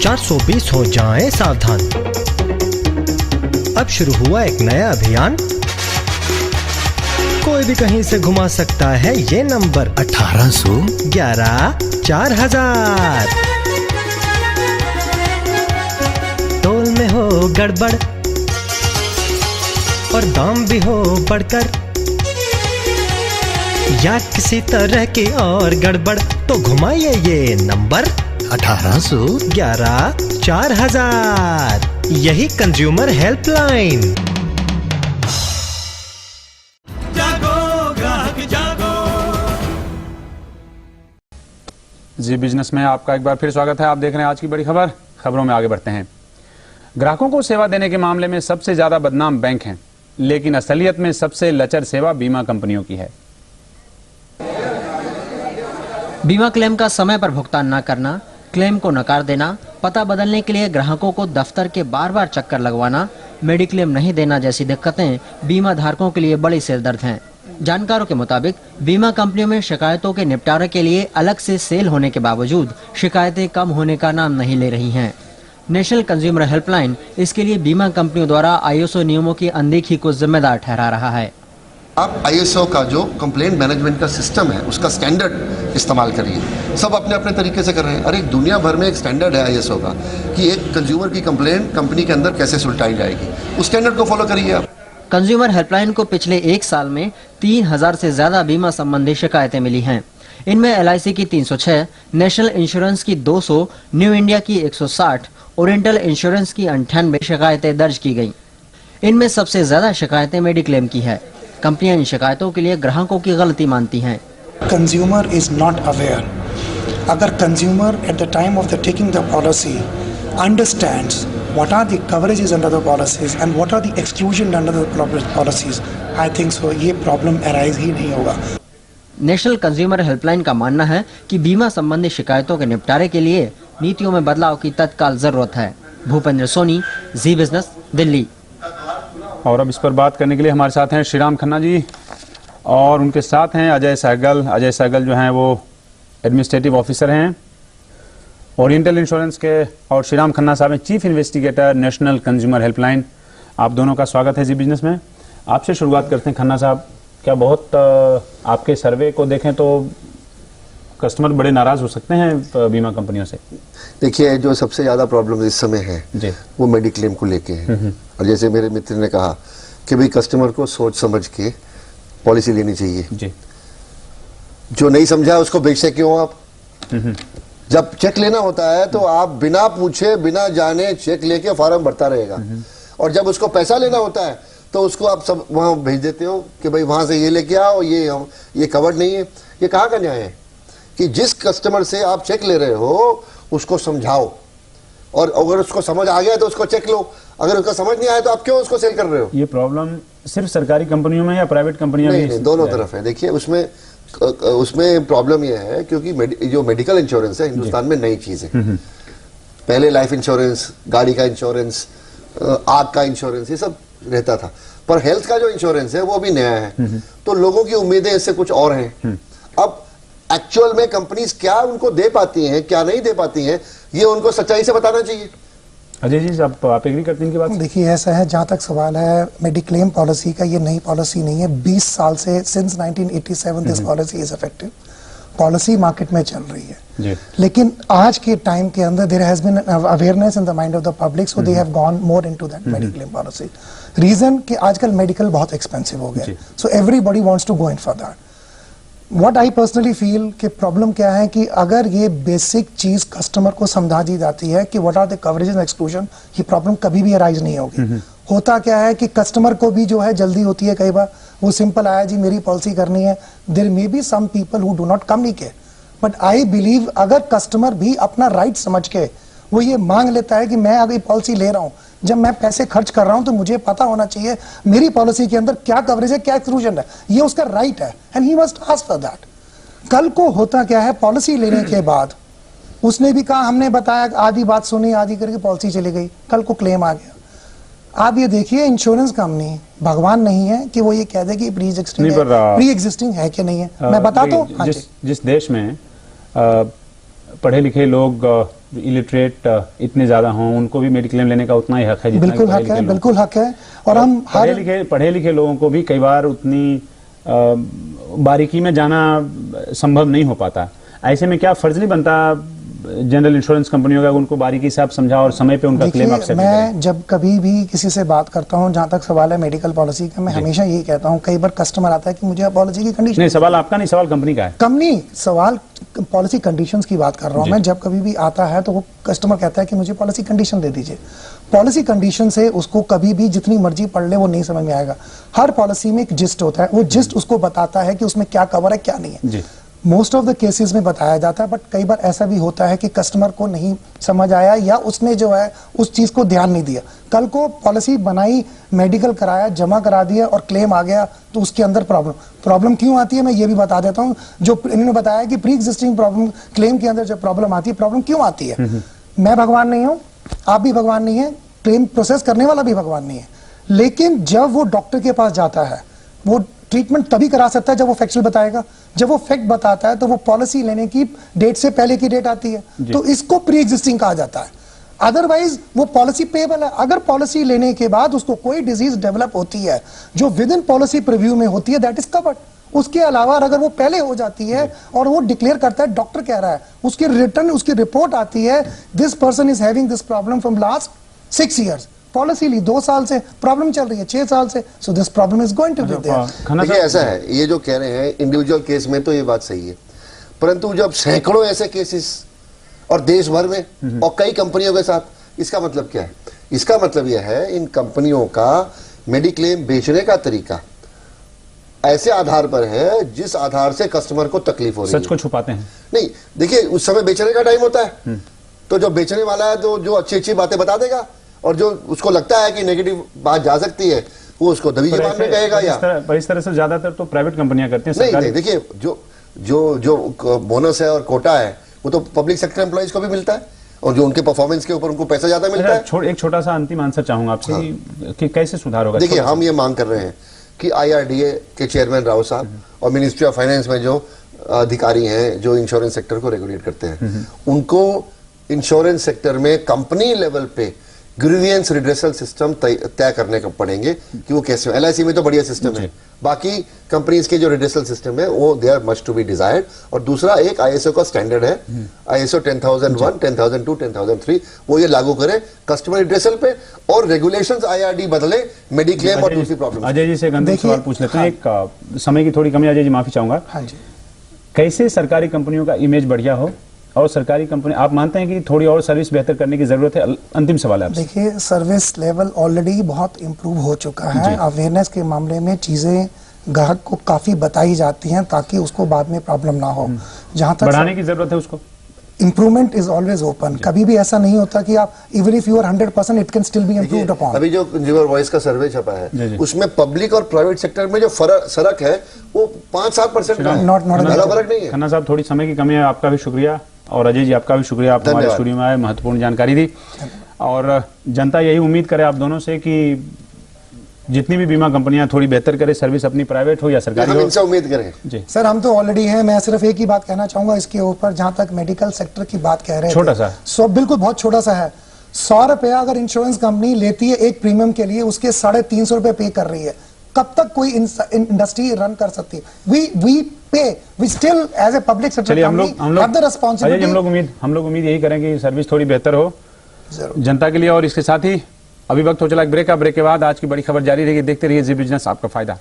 420 हो जाएं सावधान। अब शुरू हुआ एक नया अभियान, कोई भी कहीं से घुमा सकता है ये नंबर 1811 4000। टोल में हो गड़बड़ और दाम भी हो बढ़कर, या किसी तरह की और गड़बड़, तो घुमाइए ये नंबर 1811 4000। यही कंज्यूमर हेल्पलाइन। जागो ग्राहक जागो। जी बिजनेस में आपका एक बार फिर स्वागत है। आप देख रहे हैं आज की बड़ी खबर। खबरों में आगे बढ़ते हैं। ग्राहकों को सेवा देने के मामले में सबसे ज्यादा बदनाम बैंक हैं, लेकिन असलियत में सबसे लचर सेवा बीमा कंपनियों की है। बीमा क्लेम का समय पर भुगतान न करना, क्लेम को नकार देना, पता बदलने के लिए ग्राहकों को दफ्तर के बार बार चक्कर लगवाना, मेडिक्लेम नहीं देना जैसी दिक्कतें बीमा धारकों के लिए बड़ी सिरदर्द हैं। जानकारों के मुताबिक बीमा कंपनियों में शिकायतों के निपटारे के लिए अलग से सेल होने के बावजूद शिकायतें कम होने का नाम नहीं ले रही हैं। नेशनल कंज्यूमर हेल्पलाइन इसके लिए बीमा कंपनियों द्वारा ISO नियमों की अनदेखी को जिम्मेदार ठहरा रहा है। आप ISO का जो कंप्लेंट मैनेजमेंट का सिस्टम है उसका स्टैंडर्ड इस्तेमाल करिए। सब अपने अपने तरीके से कर रहे हैं। अरे दुनिया भर में एक स्टैंडर्ड है ISO का कि एक कंज्यूमर की कंप्लेंट कंपनी के अंदर कैसे सुलटाई जाएगी, उस स्टैंडर्ड को फॉलो करिए आप। कंज्यूमर हेल्पलाइन को पिछले एक साल में 3000 से ज्यादा बीमा संबंधी शिकायतें मिली हैं। इनमें LIC की 306, नेशनल इंश्योरेंस की 200, न्यू इंडिया की 160, ओरिएंटल इंश्योरेंस की 98 शिकायतें दर्ज की गयी। इनमें सबसे ज्यादा शिकायतें मेडिक्लेम की है। कंपनियां इन शिकायतों के लिए ग्राहकों की गलती मानती हैं। Consumer is not aware. अगर consumer at the time of the taking the policy understands what are the coverages under the policies and what are the exclusion under the policies, I think so ये problem arise ही नहीं होगा। National consumer helpline का मानना है कि बीमा संबंधी शिकायतों के निपटारे के लिए नीतियों में बदलाव की तत्काल जरूरत है। भूपेंद्र सोनी, जी बिजनेस, दिल्ली। और अब इस पर बात करने के लिए हमारे साथ हैं श्रीराम खन्ना जी और उनके साथ हैं अजय सहगल। अजय सहगल जो हैं वो एडमिनिस्ट्रेटिव ऑफिसर हैं ओरिएंटल इंश्योरेंस के, और श्रीराम खन्ना साहब हैं chief investigator national consumer helpline. आप दोनों का स्वागत है जी बिजनेस में। आपसे शुरुआत करते हैं खन्ना साहब। क्या बहुत आपके सर्वे को देखें तो कस्टमर बड़े नाराज हो सकते हैं बीमा कंपनियों से? देखिए, जो सबसे ज़्यादा प्रॉब्लम इस समय है जी, वो मेडिक्लेम को लेके है। और जैसे मेरे मित्र ने कहा कि भाई कस्टमर को सोच समझ के पॉलिसी लेनी चाहिए जी। जो नहीं समझा उसको बेचते क्यों आप? जब चेक लेना होता है तो आप बिना पूछे बिना जाने चेक लेके फॉर्म भरता रहेगा, और जब उसको पैसा लेना होता है तो उसको आप सब वहां भेज देते हो कि भाई वहां से ये लेके आओ, ये कवर्ड नहीं है। ये कहाँ का न्याय है कि जिस कस्टमर से आप चेक ले रहे हो उसको समझाओ, और अगर उसको समझ आ गया तो उसको चेक लो, अगर उसको समझ नहीं आया तो आप क्यों उसको सेल कर रहे हो? ये प्रॉब्लम सिर्फ सरकारी कंपनियों में या प्राइवेट कंपनियां में? नहीं, दोनों तरफ है। देखिए, उसमें प्रॉब्लम यह है क्योंकि जो मेडिकल इंश्योरेंस है हिंदुस्तान में नई चीज है। पहले लाइफ इंश्योरेंस, गाड़ी का इंश्योरेंस, आग का इंश्योरेंस, ये सब रहता था, पर हेल्थ का जो इंश्योरेंस है वो अभी नया है। तो लोगों की उम्मीदें इससे कुछ और हैं। अब एक्चुअल में कंपनीज क्या उनको दे पाती हैं, क्या नहीं दे पाती हैं, ये उनको सच्चाई से बताना चाहिए। अजय जी, आप एग्री करते हैं इनकी बात? देखिए, ऐसा है, जहाँ तक सवाल है मेडिक्लेम पॉलिसी का, ये नई पॉलिसी नहीं है। 20 साल से since 1987 this policy is effective. Policy market में चल रही है जी। लेकिन आज के टाइम के अंदर there has been awareness in the mind of the public, so they have gone more into that mediclaim policy. Reason कि आजकल मेडिकल बहुत एक्सपेंसिव हो गया, so everybody wants to go in for that. What I personally feel कि problem क्या है कि अगर ये बेसिक चीज कस्टमर को समझा दी जाती है कि what are the coverage and exclusion, ये प्रॉब्लम कभी भी अराइज नहीं होगी। होता क्या है कि कस्टमर को भी जो है जल्दी होती है, कई बार वो सिंपल आया जी मेरी पॉलिसी करनी है। There may be some people who do not communicate, but I believe अगर कस्टमर भी अपना राइट समझ के वो ये मांग लेता है कि मैं अगर पॉलिसी ले रहा हूं, जब मैं पैसे खर्च कर रहा हूं तो मुझे पता होना चाहिए मेरी पॉलिसी के अंदर क्या कवरेज है, क्या एक्सक्लूजन है, ये उसका राइट है and he must ask for that. कल को होता क्या है, पॉलिसी लेने के बाद उसने भी कहा हमने बताया, आधी बात सुनी, आधी करके पॉलिसी चली गई, कल को क्लेम आ गया। आप ये देखिए, इंश्योरेंस कंपनी भगवान नहीं है कि वो ये कह दे कि प्री एग्जिस्टिंग है कि नहीं है। मैं बताता हूँ, जिस देश में पढ़े लिखे लोग, इलिटरेट इतने ज्यादा हों, उनको भी मेडिक्लेम लेने का उतना ही हक है जितना बिल्कुल हक है, बिल्कुल हक है। और हम पढ़े लिखे लोगों को भी कई बार उतनी बारीकी में जाना संभव नहीं हो पाता। ऐसे में क्या फर्ज नहीं बनता जनरल इंश्योरेंस कंपनियों का उनको बारीकी से आप समझा और समय पे उनका क्लेम आप सेटल करें? मैं जब कभी भी किसी से बात करता हूं, जहां तक सवाल है मेडिकल पॉलिसी का, मैं हमेशा यही कहता हूं, कई बार कस्टमर आता है कि मुझे पॉलिसी की कंडीशन नहीं, सवाल आपका नहीं, सवाल कंपनी का है। कंपनी सवाल पॉलिसी कंडीशंस की बात कर रहा हूं मैं। जब कभी भी आता है तो वो कस्टमर कहता है कि मुझे पॉलिसी कंडीशन दे दीजिए। पॉलिसी कंडीशन से उसको कभी भी जितनी मर्जी पढ़ ले वो नहीं समझ में आएगा। हर पॉलिसी में एक जिस्ट होता है, वो जिस्ट उसको बताता है कि उसमें क्या कवर है क्या नहीं है। जी। मोस्ट ऑफ द केसेस में बताया जाता है, बट कई बार ऐसा भी होता है कि कस्टमर को नहीं समझ आया या उसने जो है उस चीज को ध्यान नहीं दिया। कल को पॉलिसी बनाई, मेडिकल कराया, जमा करा दिया और क्लेम आ गया तो उसके अंदर प्रॉब्लम क्यों आती है मैं ये भी बता देता हूं। जो इन्होंने बताया कि प्री एग्जिस्टिंग प्रॉब्लम क्लेम के अंदर जो प्रॉब्लम आती है, प्रॉब्लम क्यों आती है? मैं भगवान नहीं हूं, आप भी भगवान नहीं है, क्लेम प्रोसेस करने वाला भी भगवान नहीं है, लेकिन जब वो डॉक्टर के पास जाता है वो ट्रीटमेंट तभी करा सकता है जब वो फैक्चुअल बताएगा। जब वो फैक्ट बताता है तो वो पॉलिसी लेने की डेट से पहले की डेट आती है, तो इसको प्री एग्जिस्टिंग कहा जाता है। अदरवाइज वो पॉलिसी पेएबल है। अगर पॉलिसी लेने के बाद उसको कोई डिजीज डेवलप होती है जो विद इन पॉलिसी प्रीव्यू में होती है, दैट इज कवर्ड। उसके अलावा अगर वो पहले हो जाती है और वो डिक्लेयर करता है, डॉक्टर कह रहा है, उसकी रिटर्न उसकी रिपोर्ट आती है, this person is having this problem from last 6 years, policy ली 2 साल से, प्रॉब्लम चल रही है 6 साल से, so this problem is going to be there. देखिए ऐसा है, ये जो कह रहे हैं इंडिविजुअल केस में तो ये बात सही है, परंतु जब सैकड़ों ऐसे केसेस और देश भर में और कई कंपनियों के साथ, इसका मतलब क्या है? इसका मतलब यह है इन कंपनियों का मेडिक्लेम बेचने का तरीका ऐसे आधार पर है जिस आधार से कस्टमर को तकलीफ हो रही है। सच को छुपाते हैं। नहीं, देखिए उस समय बेचने का टाइम होता है, तो जो बेचने वाला है तो जो अच्छी अच्छी बातें बता देगा, और जो उसको लगता है कि नेगेटिव बात जा सकती है वो उसको दबी जबान में कहेगा। या इस तरह से ज्यादातर तो प्राइवेट कंपनियां करती हैं। नहीं, देखिए जो बोनस है और कोटा है वो तो पब्लिक सेक्टर एम्प्लॉइज को भी मिलता है, और जो उनके परफॉर्मेंस के ऊपर उनको पैसा ज्यादा मिलता है। एक छोटा सा अंतिम आंसर चाहूंगा आपसे कि कैसे सुधार होगा? देखिए हम ये मांग कर रहे हैं कि IRDA के चेयरमैन राव साहब और मिनिस्ट्री ऑफ फाइनेंस में जो अधिकारी हैं जो इंश्योरेंस सेक्टर को रेगुलेट करते हैं, उनको इंश्योरेंस सेक्टर में कंपनी लेवल पे ग्रीवियंस रिड्रेसल सिस्टम तय करने को पड़ेंगे कि वो कैसे। LIC में तो बढ़िया सिस्टम है, बाकी कंपनीज के जो रिड्रेसल सिस्टम है वो they are much to be desired. और दूसरा एक ISO का स्टैंडर्ड है, ISO 10001, 10002, 10003, वो ये लागू करे कस्टमर रिड्रेसल पे, और रेगुलेशंस IRD बदले मेडिक्लेम और दूसरी प्रॉब्लम। अजय जी से एक सवाल पूछ लेते हैं। एक समय की थोड़ी कमी, अजय जी माफी चाहूंगा। हाँ जी। कैसे सरकारी कंपनियों का इमेज बढ़िया हो और सरकारी कंपनी, आप मानते हैं कि थोड़ी और सर्विस बेहतर करने की जरूरत है? अंतिम सवाल है आपसे। देखिए सर्विस लेवल ऑलरेडी बहुत इंप्रूव हो चुका है। अवेयरनेस के मामले में चीजें ग्राहक को काफी बताई जाती हैं ताकि उसको बाद में प्रॉब्लम ना हो। जहां तक बढ़ाने की जरूरत है उसको। Improvement is always open. कभी भी ऐसा नहीं होता कि आप even if you are 100% it can still be improved upon. अभी जो कंज्यूमर वॉइस का सर्वे छपा है उसमें पब्लिक और प्राइवेट सेक्टर में जो फर्क है वो 5-7% का है, ज्यादा फर्क नहीं है। खन्ना साहब थोड़ी समय की कमी है, आपका भी शुक्रिया, और अजय जी आपका भी शुक्रिया, आप हमारे स्टूडियो में आए, महत्वपूर्ण जानकारी दी। और जनता यही उम्मीद करे आप दोनों से कि जितनी भी बीमा कंपनियां थोड़ी बेहतर करे सर्विस, अपनी प्राइवेट हो या सरकारी हो। इनसे उम्मीद करें जी सर, हम तो ऑलरेडी हैं। मैं सिर्फ एक ही बात कहना चाहूंगा इसके ऊपर, जहां तक मेडिकल सेक्टर की बात कह रहे हैं, छोटा सा, सो बिल्कुल बहुत छोटा सा है। 100 रुपया अगर इंश्योरेंस कंपनी लेती है एक प्रीमियम के लिए, उसके 350 रुपए पे कर रही है। कब तक कोई इंडस्ट्री रन कर सकती है? we still as a public sector company have the responsibility। हम लोग उम्मीद यही करें कि सर्विस थोड़ी बेहतर हो जनता के लिए। और इसके साथ ही अभी वक्त हो चला एक ब्रेक का। ब्रेक के बाद आज की बड़ी खबर जारी रहेगी। देखते रहिए जी बिजनेस, आपका फायदा।